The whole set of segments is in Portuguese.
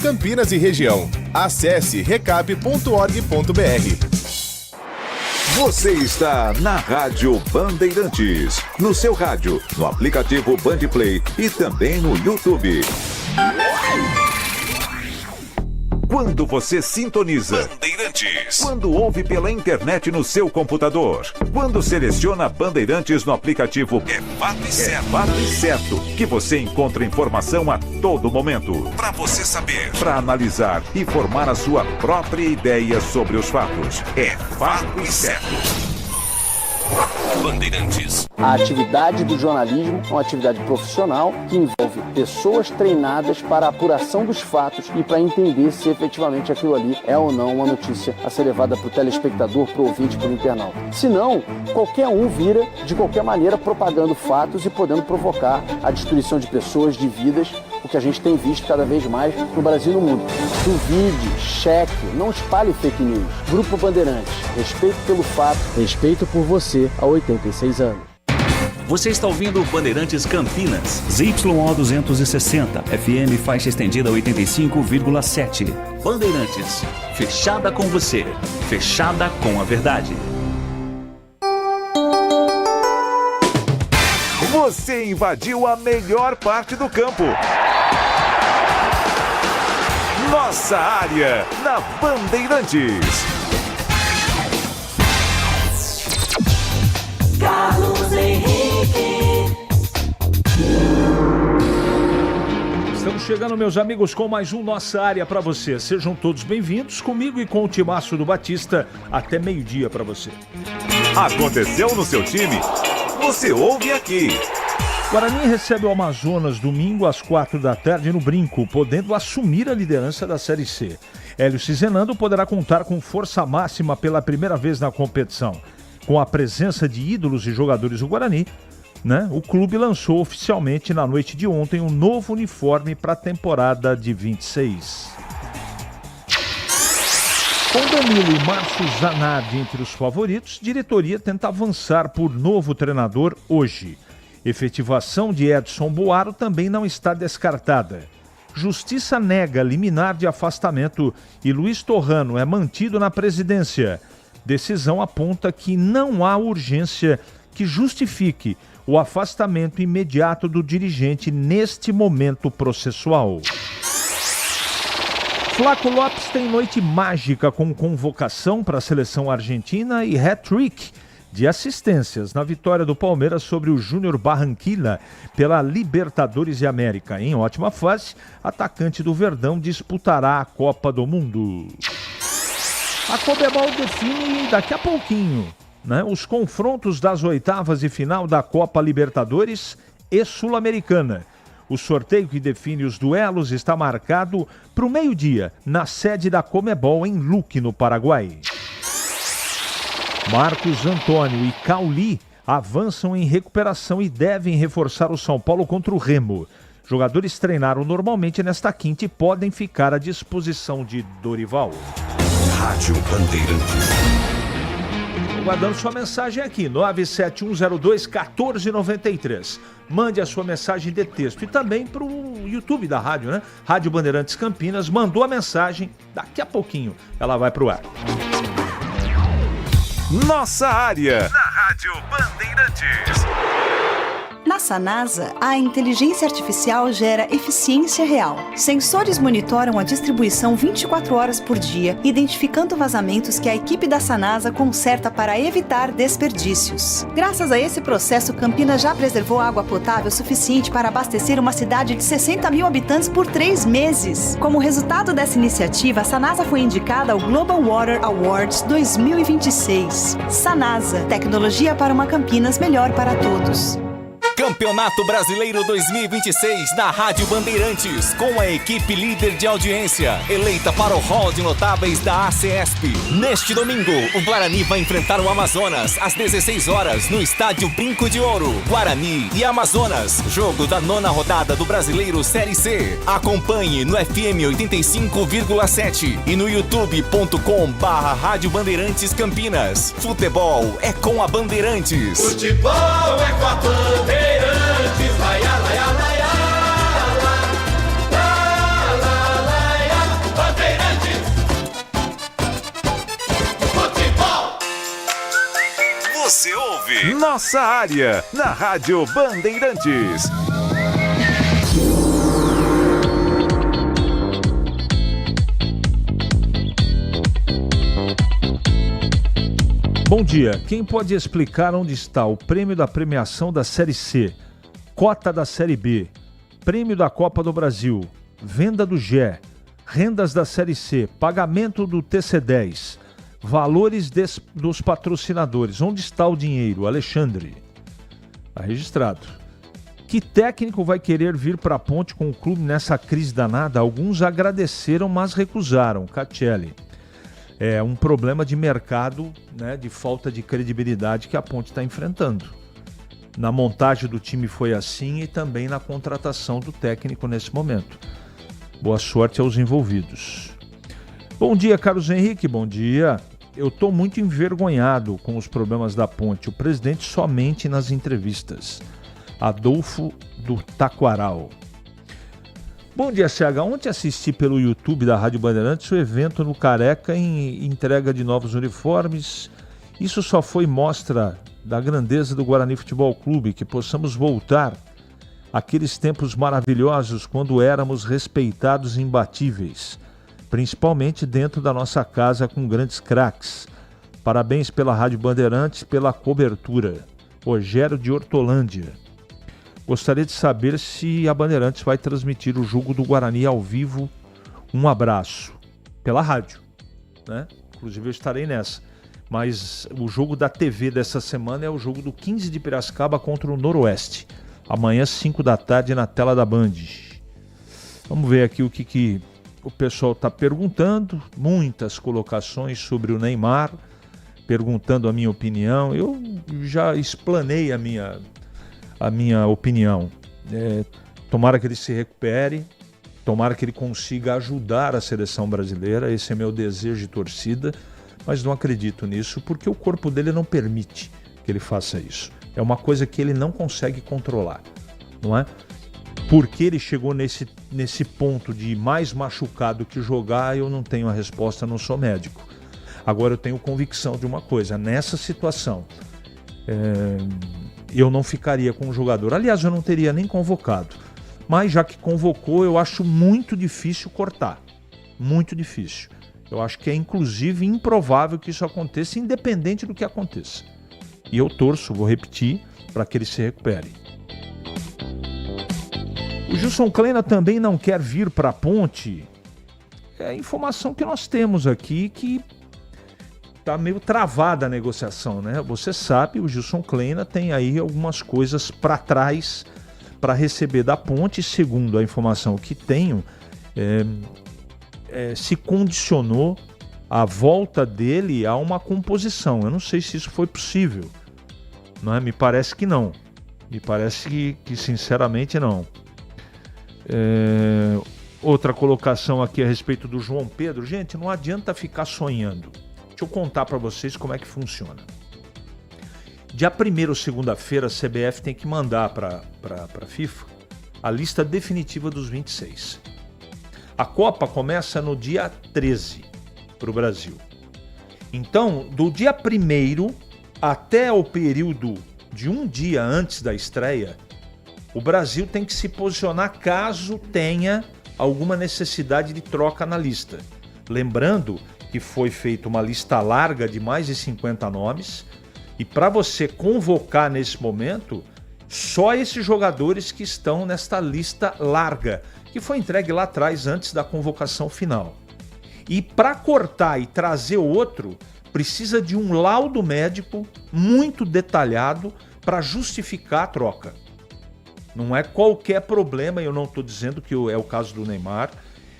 Campinas e região. Acesse recap.org.br. Você está na Rádio Bandeirantes. No seu rádio, no aplicativo Bandplay e também no YouTube. Quando você sintoniza Bandeirantes, quando ouve pela internet no seu computador, quando seleciona Bandeirantes no aplicativo, é fato e certo que você encontra informação a todo momento, para você saber, para analisar e formar a sua própria ideia sobre os fatos. É fato e certo. Bandeirantes. A atividade do jornalismo é uma atividade profissional que envolve pessoas treinadas para a apuração dos fatos e para entender se efetivamente aquilo ali é ou não uma notícia a ser levada para o telespectador, para o ouvinte, para o internauta. Senão, qualquer um vira, de qualquer maneira, propagando fatos e podendo provocar a destruição de pessoas, de vidas, o que a gente tem visto cada vez mais no Brasil e no mundo. Duvide, cheque, não espalhe fake news. Grupo Bandeirantes, respeito pelo fato, respeito por você há 86 anos. Você está ouvindo Bandeirantes Campinas, ZYO 260, FM faixa estendida 85,7. Bandeirantes, fechada com você, fechada com a verdade. Você invadiu a melhor parte do campo. Nossa área, na Bandeirantes. Carlos Henrique. Estamos chegando, meus amigos, com mais um Nossa Área para você. Sejam todos bem-vindos comigo e com o Timaço do Batista até meio-dia para você. Aconteceu no seu time? Você ouve aqui. Guarani recebe o Amazonas domingo às 4 da tarde no Brinco, podendo assumir a liderança da Série C. Hélio Cizenando poderá contar com força máxima pela primeira vez na competição. Com a presença de ídolos e jogadores do Guarani, o clube lançou oficialmente na noite de ontem um novo uniforme para a temporada de 26. Com Danilo e Márcio Zanardi entre os favoritos, diretoria tenta avançar por novo treinador hoje. Efetivação de Edson Boaro também não está descartada. Justiça nega liminar de afastamento e Luiz Torrano é mantido na presidência. Decisão aponta que não há urgência que justifique o afastamento imediato do dirigente neste momento processual. Flaco Lopes tem noite mágica com convocação para a seleção argentina e hat-trick de assistências na vitória do Palmeiras sobre o Júnior Barranquilla pela Libertadores de América. Em ótima fase, atacante do Verdão disputará a Copa do Mundo. A Conmebol define daqui a pouquinho, os confrontos das oitavas de final da Copa Libertadores e Sul-Americana. O sorteio que define os duelos está marcado para o meio-dia, na sede da Conmebol em Luque, no Paraguai. Marcos Antônio e Cauli avançam em recuperação e devem reforçar o São Paulo contra o Remo. Jogadores treinaram normalmente nesta quinta e podem ficar à disposição de Dorival. Rádio Bandeirantes. Guardando sua mensagem aqui, 97102-1493. Mande a sua mensagem de texto e também para o YouTube da rádio, Rádio Bandeirantes Campinas. Mandou a mensagem, daqui a pouquinho ela vai para o ar. Nossa área, na Rádio Bandeirantes. Na Sanasa, a inteligência artificial gera eficiência real. Sensores monitoram a distribuição 24 horas por dia, identificando vazamentos que a equipe da Sanasa conserta para evitar desperdícios. Graças a esse processo, Campinas já preservou água potável suficiente para abastecer uma cidade de 60 mil habitantes por 3 meses. Como resultado dessa iniciativa, a Sanasa foi indicada ao Global Water Awards 2026. Sanasa, tecnologia para uma Campinas melhor para todos. Campeonato Brasileiro 2026 na Rádio Bandeirantes, com a equipe líder de audiência, eleita para o hall de notáveis da ACESP. Neste domingo, o Guarani vai enfrentar o Amazonas às 16 horas no estádio Brinco de Ouro. Guarani e Amazonas, jogo da 9ª rodada do Brasileiro Série C. Acompanhe no FM 85,7 e no youtube.com/Rádio Bandeirantes Campinas. Futebol é com a Bandeirantes. Futebol é com a Bandeirantes. Laia, laia, laia, la, la, la, laia. Nossa área, na Rádio Bandeirantes. Bom dia. Quem pode explicar onde está o prêmio da premiação da Série C, cota da Série B, prêmio da Copa do Brasil, venda do GE, rendas da Série C, pagamento do TC10, valores dos patrocinadores? Onde está o dinheiro? Alexandre. Está registrado. Que técnico vai querer vir para a Ponte com o clube nessa crise danada? Alguns agradeceram, mas recusaram. Catelli. É um problema de mercado, né, de falta de credibilidade que a Ponte está enfrentando. Na montagem do time foi assim e também na contratação do técnico nesse momento. Boa sorte aos envolvidos. Bom dia, Carlos Henrique, bom dia. Eu estou muito envergonhado com os problemas da Ponte. O presidente somente nas entrevistas. Adolfo do Taquaral. Bom dia, CH. Ontem assisti pelo YouTube da Rádio Bandeirantes o evento no Careca em entrega de novos uniformes. Isso só foi mostra da grandeza do Guarani Futebol Clube, que possamos voltar àqueles tempos maravilhosos quando éramos respeitados e imbatíveis, principalmente dentro da nossa casa com grandes craques. Parabéns pela Rádio Bandeirantes, pela cobertura. Rogério de Hortolândia. Gostaria de saber se a Bandeirantes vai transmitir o jogo do Guarani ao vivo. Um abraço. Pela rádio, né? Inclusive eu estarei nessa. Mas o jogo da TV dessa semana é o jogo do 15 de Piracicaba contra o Noroeste. Amanhã, 5 da tarde, na tela da Band. Vamos ver aqui o que o pessoal está perguntando. Muitas colocações sobre o Neymar, perguntando a minha opinião. Eu já explanei a minha opinião. Tomara que ele se recupere, tomara que ele consiga ajudar a seleção brasileira. Esse é meu desejo de torcida, mas não acredito nisso porque o corpo dele não permite que ele faça isso. É uma coisa que ele não consegue controlar, não é? Porque ele chegou nesse ponto de mais machucado que jogar, eu não tenho a resposta, não sou médico. Agora eu tenho convicção de uma coisa, nessa situação, eu não ficaria com o jogador. Aliás, eu não teria nem convocado. Mas já que convocou, eu acho muito difícil cortar. Muito difícil. Eu acho que é inclusive improvável que isso aconteça, independente do que aconteça. E eu torço, vou repetir, para que ele se recupere. O Gilson Kleina também não quer vir para a Ponte. É a informação que nós temos aqui que está meio travada a negociação, né? Você sabe, o Gilson Kleina tem aí algumas coisas para trás para receber da Ponte. Segundo a informação que tenho, se condicionou a volta dele a uma composição. Eu não sei se isso foi possível, não é? Me parece que não. Me parece que sinceramente não. Outra colocação aqui a respeito do João Pedro. Gente, não adianta ficar sonhando. Deixa eu contar para vocês como é que funciona. Dia 1º, segunda-feira, a CBF tem que mandar para a FIFA a lista definitiva dos 26. A Copa começa no dia 13 para o Brasil. Então, do dia 1º até o período de um dia antes da estreia, o Brasil tem que se posicionar caso tenha alguma necessidade de troca na lista. Lembrando que foi feita uma lista larga de mais de 50 nomes, e para você convocar nesse momento, só esses jogadores que estão nesta lista larga, que foi entregue lá atrás, antes da convocação final. E para cortar e trazer outro, precisa de um laudo médico muito detalhado para justificar a troca. Não é qualquer problema, eu não estou dizendo que é o caso do Neymar,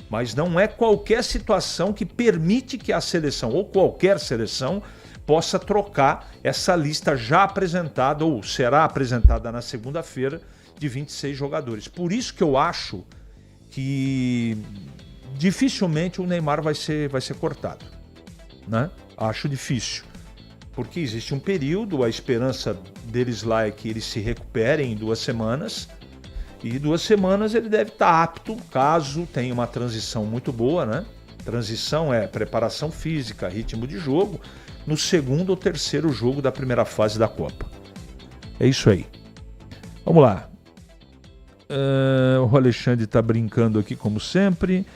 mas não é qualquer situação que permite que a seleção, ou qualquer seleção, possa trocar essa lista já apresentada, ou será apresentada na segunda-feira, de 26 jogadores. Por isso que eu acho que dificilmente o Neymar vai ser cortado, né? Acho difícil, porque existe um período, a esperança deles lá é que eles se recuperem em 2 semanas, e 2 semanas ele deve estar apto, caso tenha uma transição muito boa, né? Transição é preparação física, ritmo de jogo, no 2º ou 3º jogo da primeira fase da Copa. É isso aí. Vamos lá. O Alexandre está brincando aqui como sempre.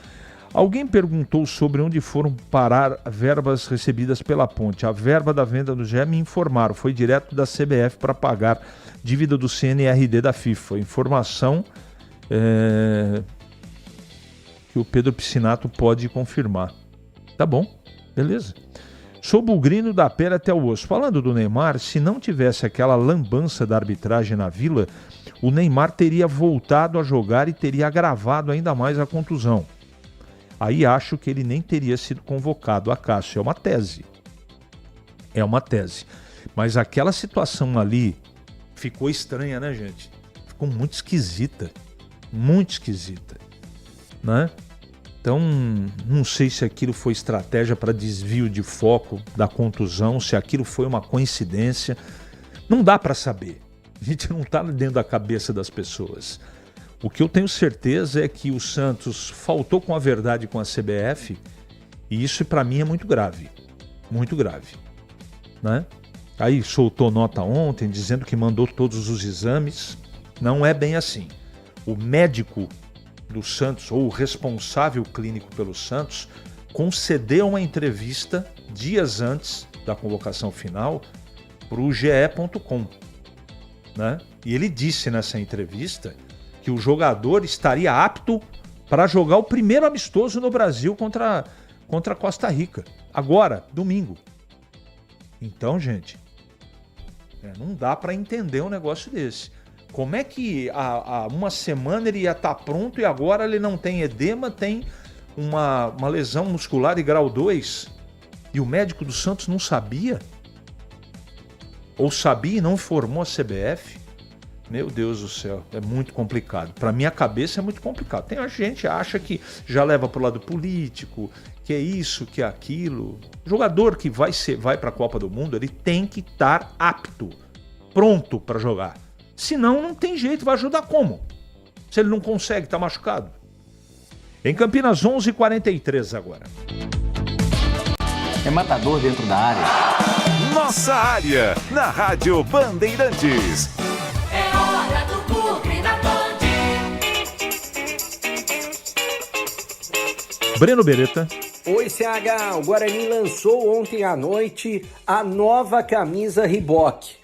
Alguém perguntou sobre onde foram parar verbas recebidas pela Ponte. A verba da venda do GE me informaram. Foi direto da CBF para pagar dívida do CNRD da FIFA. Informação que o Pedro Piscinato pode confirmar. Tá bom, beleza. Sou bugrino da pele até o osso. Falando do Neymar, se não tivesse aquela lambança da arbitragem na Vila, o Neymar teria voltado a jogar e teria agravado ainda mais a contusão. Aí acho que ele nem teria sido convocado. Acácio, é uma tese. É uma tese. Mas aquela situação ali ficou estranha, né, gente? Ficou muito esquisita. Muito esquisita. Né? Então, não sei se aquilo foi estratégia para desvio de foco da contusão, se aquilo foi uma coincidência. Não dá para saber. A gente não está dentro da cabeça das pessoas. O que eu tenho certeza é que o Santos faltou com a verdade com a CBF, e isso para mim é muito grave. Muito grave. Né? Aí soltou nota ontem dizendo que mandou todos os exames. Não é bem assim. O médico do Santos, ou o responsável clínico pelo Santos, concedeu uma entrevista dias antes da convocação final para o GE.com. Né? E ele disse nessa entrevista que o jogador estaria apto para jogar o primeiro amistoso no Brasil contra a Costa Rica. Agora, domingo. Então, gente, não dá para entender um negócio desse. Como é que há uma semana ele ia estar pronto e agora ele não tem edema, tem uma lesão muscular de grau 2 e o médico do Santos não sabia? Ou sabia e não informou a CBF? Meu Deus do céu, é muito complicado. Para minha cabeça é muito complicado. Tem a gente que acha que já leva para o lado político, que é isso, que é aquilo. O jogador que vai para a Copa do Mundo, ele tem que estar apto, pronto para jogar. Senão não tem jeito, vai ajudar como? Se ele não consegue, está machucado. Em Campinas, 11h43 agora. É matador dentro da área. Nossa área, na Rádio Bandeirantes. É hora do Bugre na Band. Breno Beretta. Oi, CH. O Guarani lançou ontem à noite a nova camisa Reebok.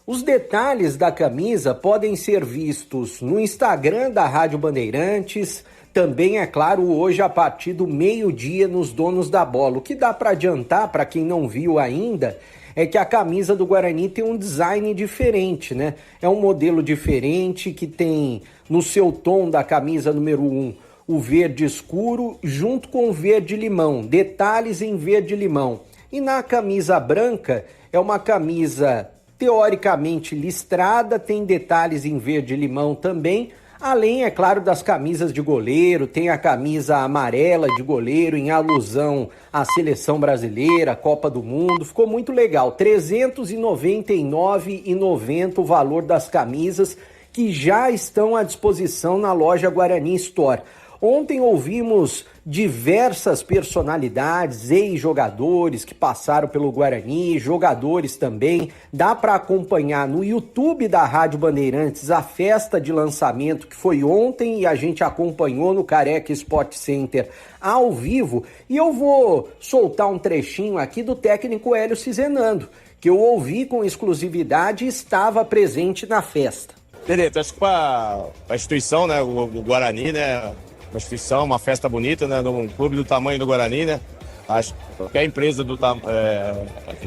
Os detalhes da camisa podem ser vistos no Instagram da Rádio Bandeirantes, também, é claro, hoje a partir do meio-dia nos Donos da Bola. O que dá para adiantar, para quem não viu ainda, é que a camisa do Guarani tem um design diferente, né? É um modelo diferente que tem no seu tom da camisa número 1 o verde escuro junto com o verde limão, detalhes em verde limão. E na camisa branca é uma camisa teoricamente listrada, tem detalhes em verde limão também, além, é claro, das camisas de goleiro, tem a camisa amarela de goleiro em alusão à seleção brasileira, Copa do Mundo, ficou muito legal. R$ 399,90 o valor das camisas que já estão à disposição na loja Guarani Store. Ontem ouvimos diversas personalidades, ex-jogadores que passaram pelo Guarani, jogadores também. Dá para acompanhar no YouTube da Rádio Bandeirantes a festa de lançamento que foi ontem e a gente acompanhou no Careca Sport Center ao vivo. E eu vou soltar um trechinho aqui do técnico Hélio Cizenando, que eu ouvi com exclusividade e estava presente na festa. Direito, acho que para a instituição, né, o Guarani, né, uma instituição, uma festa bonita, né, num clube do tamanho do Guarani, né, acho que qualquer empresa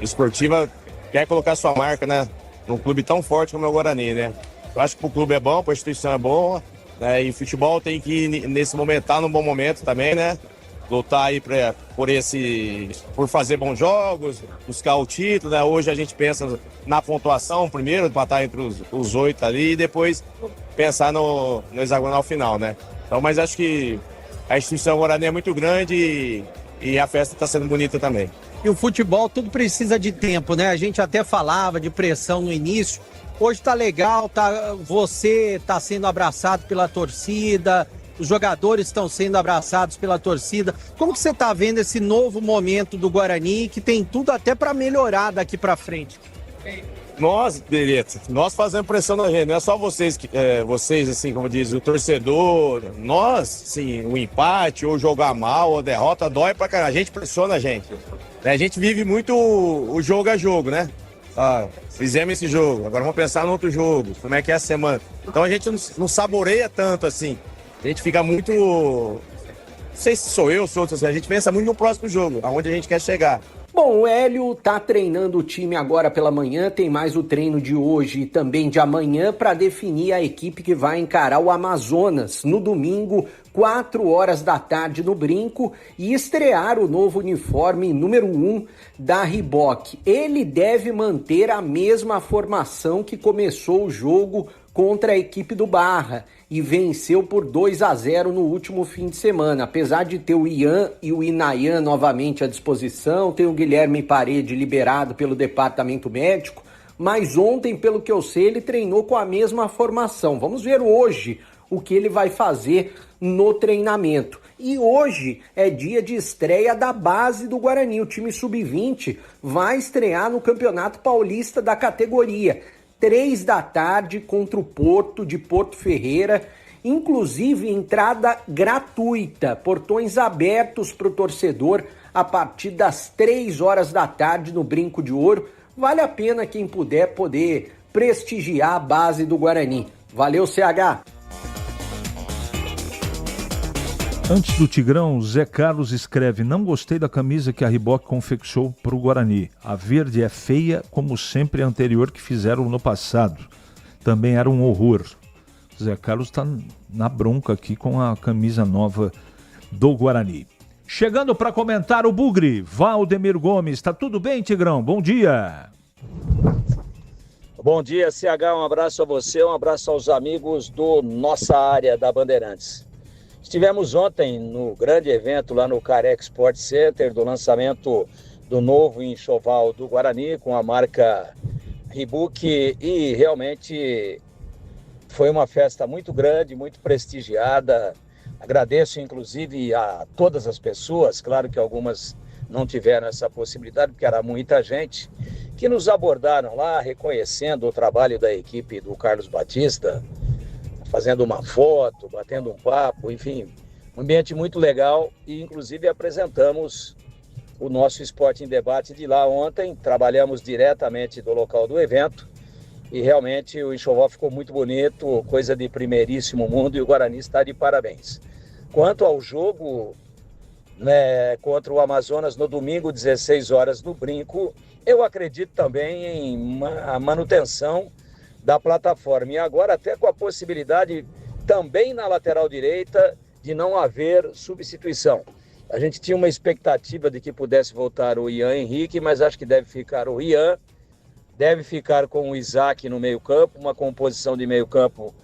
esportiva quer colocar sua marca, né, num clube tão forte como é o Guarani, né. Eu acho que o clube é bom, a instituição é boa, né, e o futebol tem que, nesse momento, estar num bom momento também, né, lutar aí por fazer bons jogos, buscar o título, né, hoje a gente pensa na pontuação primeiro, para estar entre os 8 ali, e depois pensar no hexagonal final, né. Então, mas acho que a instituição Guarani é muito grande e a festa está sendo bonita também. E o futebol, tudo precisa de tempo, né? A gente até falava de pressão no início. Hoje tá legal, você tá sendo abraçado pela torcida, os jogadores estão sendo abraçados pela torcida. Como que você tá vendo esse novo momento do Guarani, que tem tudo até para melhorar daqui para frente? Nós, Beretta, nós fazemos pressão na gente, não é só vocês, vocês assim, como diz, o torcedor, nós, sim, o empate, ou jogar mal, ou a derrota, dói pra caramba, a gente pressiona a gente. A gente vive muito o jogo a jogo, né? Fizemos esse jogo, agora vamos pensar no outro jogo, como é que é a semana. Então a gente não saboreia tanto assim, a gente fica muito, não sei se sou eu, sou outro, a gente pensa muito no próximo jogo, aonde a gente quer chegar. Bom, o Hélio tá treinando o time agora pela manhã, tem mais o treino de hoje e também de amanhã para definir a equipe que vai encarar o Amazonas no domingo, 4 horas da tarde no Brinco, e estrear o novo uniforme número 1 da Reebok. Ele deve manter a mesma formação que começou o jogo contra a equipe do Barra e venceu por 2-0 no último fim de semana. Apesar de ter o Ian e o Inayan novamente à disposição, tem o Guilherme Parede liberado pelo departamento médico, mas ontem, pelo que eu sei, ele treinou com a mesma formação. Vamos ver hoje o que ele vai fazer no treinamento. E hoje é dia de estreia da base do Guarani. O time sub-20 vai estrear no Campeonato Paulista da categoria. 3 da tarde contra o Porto, de Porto Ferreira, inclusive entrada gratuita, portões abertos para o torcedor a partir das 3 horas da tarde no Brinco de Ouro. Vale a pena quem puder poder prestigiar a base do Guarani. Valeu, CH! Antes do Tigrão, Zé Carlos escreve: não gostei da camisa que a Reebok confeccionou para o Guarani. A verde é feia, como sempre a anterior que fizeram no passado. Também era um horror. Zé Carlos está na bronca aqui com a camisa nova do Guarani. Chegando para comentar o Bugre, Valdemir Gomes. Está tudo bem, Tigrão? Bom dia. Bom dia, CH. Um abraço a você, um abraço aos amigos do Nossa Área da Bandeirantes. Estivemos ontem no grande evento lá no Careca Sport Center do lançamento do novo enxoval do Guarani com a marca Reebok e realmente foi uma festa muito grande, muito prestigiada. Agradeço inclusive a todas as pessoas, claro que algumas não tiveram essa possibilidade porque era muita gente, que nos abordaram lá reconhecendo o trabalho da equipe do Carlos Batista, fazendo uma foto, batendo um papo, enfim, um ambiente muito legal e inclusive apresentamos o nosso Esporte em Debate de lá ontem, trabalhamos diretamente do local do evento e realmente o enxoval ficou muito bonito, coisa de primeiríssimo mundo e o Guarani está de parabéns. Quanto ao jogo, né, contra o Amazonas no domingo, 16 horas no Brinco, eu acredito também em a manutenção da plataforma. E agora até com a possibilidade também na lateral direita de não haver substituição. A gente tinha uma expectativa de que pudesse voltar o Ian Henrique, mas acho que deve ficar o Ian, deve ficar com o Isaac no meio campo, uma composição de meio campo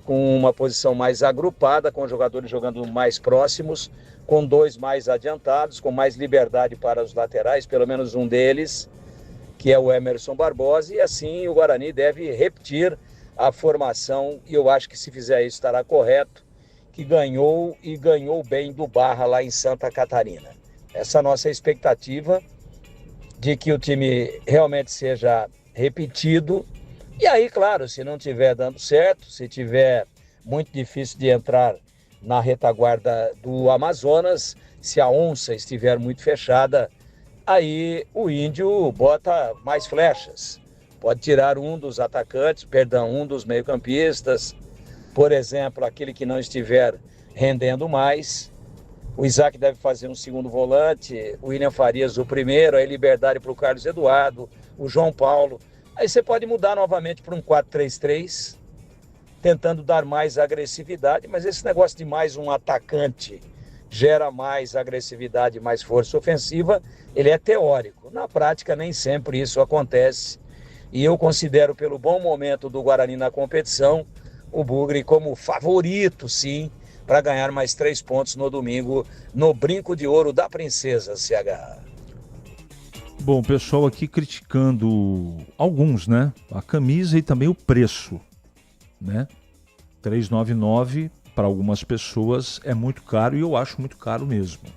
com uma posição mais agrupada, com os jogadores jogando mais próximos, com 2 mais adiantados, com mais liberdade para os laterais, pelo menos um deles, que é o Emerson Barbosa, e assim o Guarani deve repetir a formação, e eu acho que se fizer isso estará correto, que ganhou e ganhou bem do Barra lá em Santa Catarina. Essa é a nossa expectativa de que o time realmente seja repetido, e aí, claro, se não estiver dando certo, se tiver muito difícil de entrar na retaguarda do Amazonas, se a onça estiver muito fechada, aí o Índio bota mais flechas. Pode tirar um dos atacantes, um dos meio-campistas, por exemplo, aquele que não estiver rendendo mais. O Isaac deve fazer um segundo volante, o William Farias o primeiro, aí liberdade para o Carlos Eduardo, o João Paulo. Aí você pode mudar novamente para um 4-3-3, tentando dar mais agressividade, mas esse negócio de mais um atacante gera mais agressividade, mais força ofensiva, ele é teórico. Na prática, nem sempre isso acontece. E eu considero, pelo bom momento do Guarani na competição, o Bugre como favorito, sim, para ganhar mais 3 pontos no domingo, no Brinco de Ouro da Princesa, CH. Bom, o pessoal aqui criticando alguns, né? A camisa e também o preço, né? R$399 para algumas pessoas é muito caro e eu acho muito caro mesmo.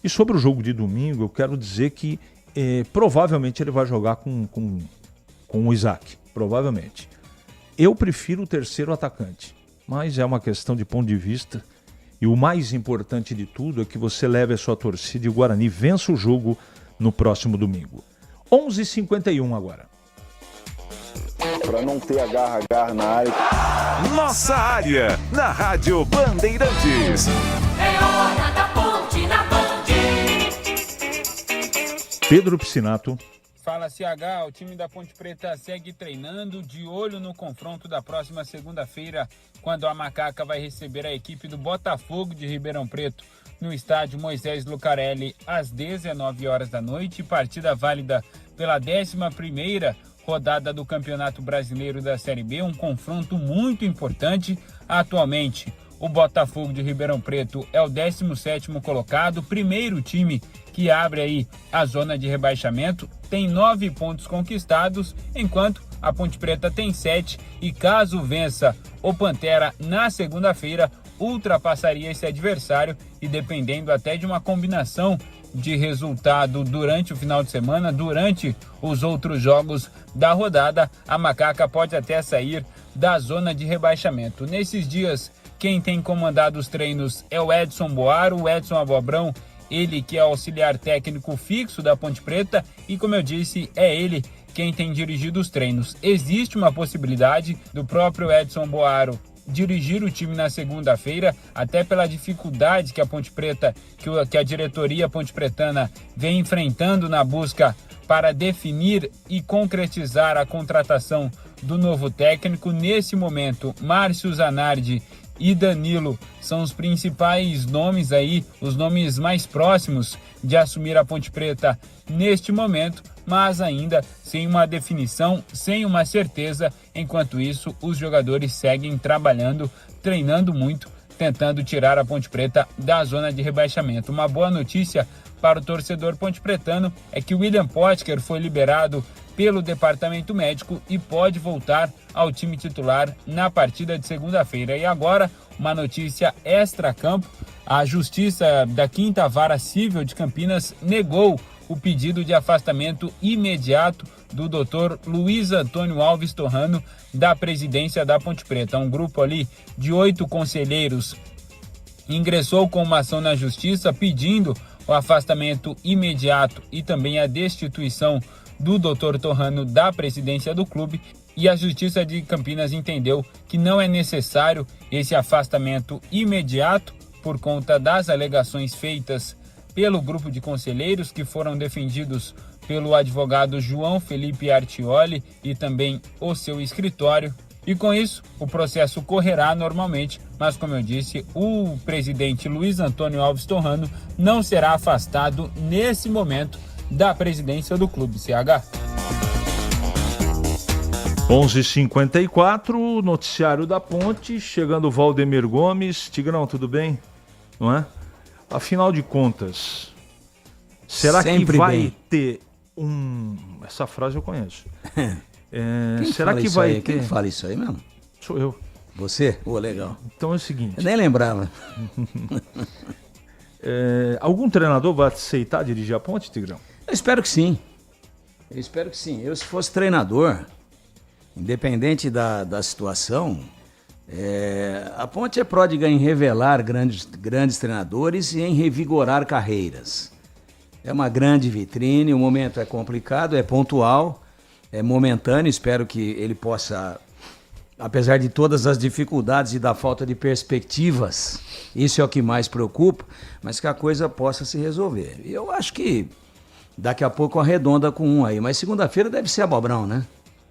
E sobre o jogo de domingo, eu quero dizer que provavelmente ele vai jogar com com o Isaac, provavelmente. Eu prefiro o terceiro atacante, mas é uma questão de ponto de vista. E o mais importante de tudo é que você leve a sua torcida e o Guarani vença o jogo no próximo domingo. 11h51 agora. Para não ter agarra na área. Nossa área, na Rádio Bandeirantes. É hora da ponte na Band. Pedro Piscinato. Fala, CH, o time da Ponte Preta segue treinando, de olho no confronto da próxima segunda-feira, quando a Macaca vai receber a equipe do Botafogo de Ribeirão Preto no estádio Moisés Lucarelli às 19 horas da noite, partida válida pela 11ª rodada do Campeonato Brasileiro da Série B, um confronto muito importante. Atualmente, o Botafogo de Ribeirão Preto é o 17º colocado, primeiro time que abre aí a zona de rebaixamento, tem 9 pontos conquistados, enquanto a Ponte Preta tem 7 e caso vença o Pantera na segunda-feira, ultrapassaria esse adversário e dependendo até de uma combinação de resultado durante o final de semana, durante os outros jogos da rodada, a Macaca pode até sair da zona de rebaixamento. Nesses dias, quem tem comandado os treinos é o Edson Boaro, o Edson Abobrão, ele que é auxiliar técnico fixo da Ponte Preta e, como eu disse, é ele quem tem dirigido os treinos. Existe uma possibilidade do próprio Edson Boaro dirigir o time na segunda-feira, até pela dificuldade que a Ponte Preta, que a diretoria pontepretana vem enfrentando na busca para definir e concretizar a contratação do novo técnico. Nesse momento, Márcio Zanardi e Danilo são os principais nomes aí, os nomes mais próximos de assumir a Ponte Preta neste momento, mas ainda sem uma definição, sem uma certeza. Enquanto isso, os jogadores seguem trabalhando, treinando muito, tentando tirar a Ponte Preta da zona de rebaixamento. Uma boa notícia para o torcedor pontepretano é que o William Potker foi liberado pelo departamento médico e pode voltar ao time titular na partida de segunda-feira. E agora, uma notícia extra-campo: a Justiça da 5ª Vara Civil de Campinas negou o pedido de afastamento imediato do Dr. Luiz Antônio Alves Torrano da presidência da Ponte Preta. Um grupo ali de 8 conselheiros ingressou com uma ação na Justiça pedindo o afastamento imediato e também a destituição do Dr. Torrano da presidência do clube, e a Justiça de Campinas entendeu que não é necessário esse afastamento imediato por conta das alegações feitas pelo grupo de conselheiros, que foram defendidos pelo advogado João Felipe Artioli e também o seu escritório. E com isso, o processo correrá normalmente, mas como eu disse, o presidente Luiz Antônio Alves Torrano não será afastado nesse momento da presidência do clube, CH. 11h54, noticiário da Ponte, chegando o Valdemir Gomes. Tigrão, tudo bem? Não é? Afinal de contas, será Sempre que vai bem. ter um... Essa frase eu conheço. Quem será fala que isso vai aí? ter... Quem fala isso aí mesmo? Sou eu. Você? Legal. Então é o seguinte... Eu nem lembrava. Algum treinador vai aceitar dirigir a Ponte, Tigrão? Eu espero que sim. Eu, se fosse treinador, independente da situação, a Ponte é pródiga em revelar grandes treinadores e em revigorar carreiras. É uma grande vitrine, o momento é complicado, é pontual, é momentâneo. Espero que ele possa, apesar de todas as dificuldades e da falta de perspectivas, isso é o que mais preocupa, mas que a coisa possa se resolver. E eu acho que daqui a pouco arredonda com um aí, mas segunda-feira deve ser Abobrão, né?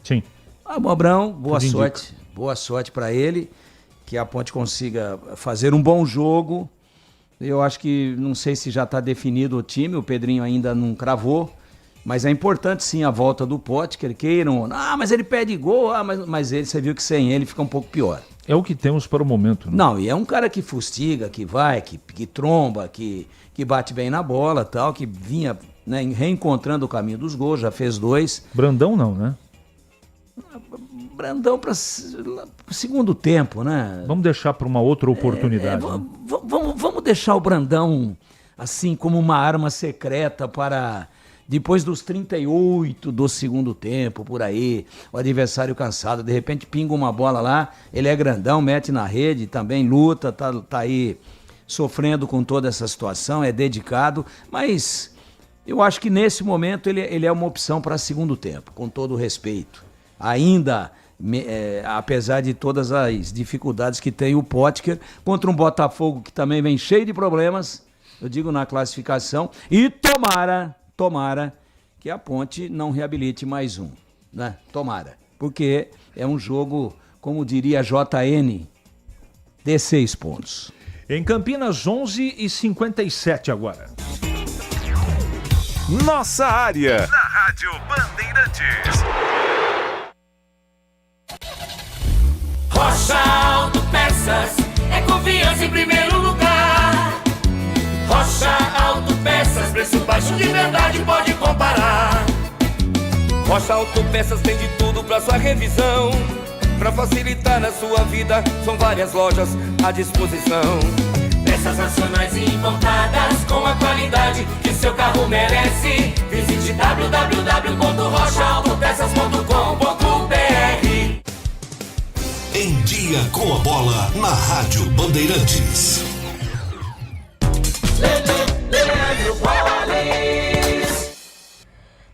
Sim. Abobrão, boa Tudo sorte. indica. Boa sorte para ele, que a Ponte consiga fazer um bom jogo. Eu acho que, não sei se já está definido o time, o Pedrinho ainda não cravou, mas é importante sim a volta do Potker, queiram, mas ele perde gol, mas ele, você viu que sem ele fica um pouco pior. É o que temos para o momento. Né? Não, e é um cara que fustiga, que vai, que tromba, que bate bem na bola, tal, que vinha, né, reencontrando o caminho dos gols, já fez 2. Brandão não, né? Brandão para o segundo tempo, né? Vamos deixar para uma outra oportunidade. Né? Vamos deixar o Brandão assim como uma arma secreta para Depois dos 38 do segundo tempo, por aí, o adversário cansado, de repente pinga uma bola lá, ele é grandão, mete na rede, também luta, tá aí sofrendo com toda essa situação, é dedicado, mas eu acho que nesse momento ele é uma opção para segundo tempo, com todo o respeito. Ainda, apesar de todas as dificuldades que tem o Potker, contra um Botafogo que também vem cheio de problemas, eu digo na classificação, e tomara que a Ponte não reabilite mais um, né? Tomara, porque é um jogo, como diria JN, de 6 pontos. Em Campinas, 11h57 agora. Nossa área, na Rádio Bandeirantes. Rocha Autopeças é confiança em primeiro lugar. Rocha Autopeças, preço baixo de verdade, pode comparar. Rocha Autopeças tem de tudo pra sua revisão. Pra facilitar na sua vida, são várias lojas à disposição. Peças nacionais e importadas com a qualidade que seu carro merece. Visite www.rochaautopeças.com.br. Em Dia com a Bola, na Rádio Bandeirantes.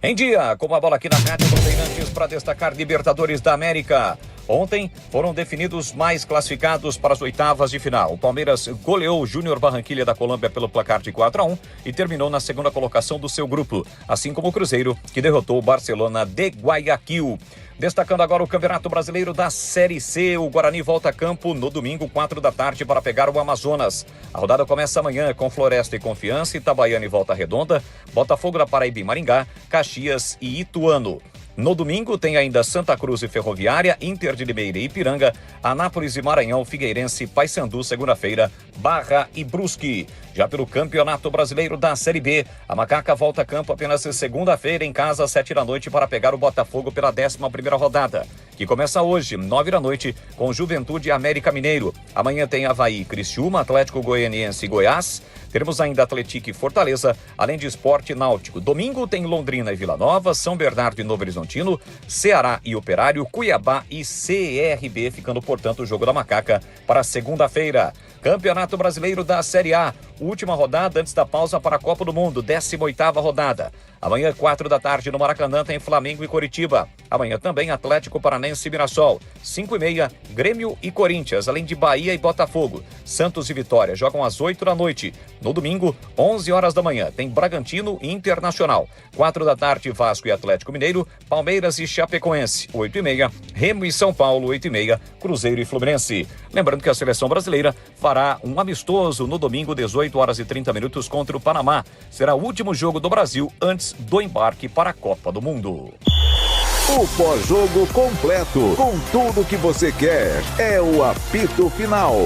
Em Dia com a Bola aqui na Rádio Bandeirantes para destacar Libertadores da América. Ontem foram definidos mais classificados para as oitavas de final. O Palmeiras goleou o Júnior Barranquilla da Colômbia pelo placar de 4-1 e terminou na segunda colocação do seu grupo, assim como o Cruzeiro, que derrotou o Barcelona de Guayaquil. Destacando agora o Campeonato Brasileiro da Série C, o Guarani volta a campo no domingo, 4 da tarde, para pegar o Amazonas. A rodada começa amanhã com Floresta e Confiança, Itabaiana e Volta Redonda, Botafogo da Paraíba e Maringá, Caxias e Ituano. No domingo tem ainda Santa Cruz e Ferroviária, Inter de Limeira e Ipiranga, Anápolis e Maranhão, Figueirense, Paysandu, segunda-feira, Barra e Brusque. Já pelo Campeonato Brasileiro da Série B, a Macaca volta a campo apenas segunda-feira em casa, 7 da noite, para pegar o Botafogo pela 11ª rodada, que começa hoje, 9 da noite, com Juventude e América Mineiro. Amanhã tem Avaí, Criciúma, Atlético Goianiense e Goiás. Teremos ainda Atlético e Fortaleza, além de Sport e Náutico. Domingo tem Londrina e Vila Nova, São Bernardo e Novo Horizontino, Ceará e Operário, Cuiabá e CRB, ficando, portanto, o jogo da Macaca para segunda-feira. Campeonato Brasileiro da Série A, última rodada antes da pausa para a Copa do Mundo, 18ª rodada. Amanhã, 4 da tarde, no Maracanã, tem Flamengo e Coritiba. Amanhã também Atlético Paranense e Mirassol. 5h30, Grêmio e Corinthians, além de Bahia e Botafogo. Santos e Vitória jogam às 8 da noite. No domingo, 11 horas da manhã, tem Bragantino e Internacional. 4 da tarde, Vasco e Atlético Mineiro, Palmeiras e Chapecoense. 8h30, Remo e São Paulo. 8h30, Cruzeiro e Fluminense. Lembrando que a seleção brasileira fará um amistoso no domingo, 18 horas e 30 minutos, contra o Panamá. Será o último jogo do Brasil antes do embarque para a Copa do Mundo. O pós-jogo completo, com tudo que você quer, é o apito final.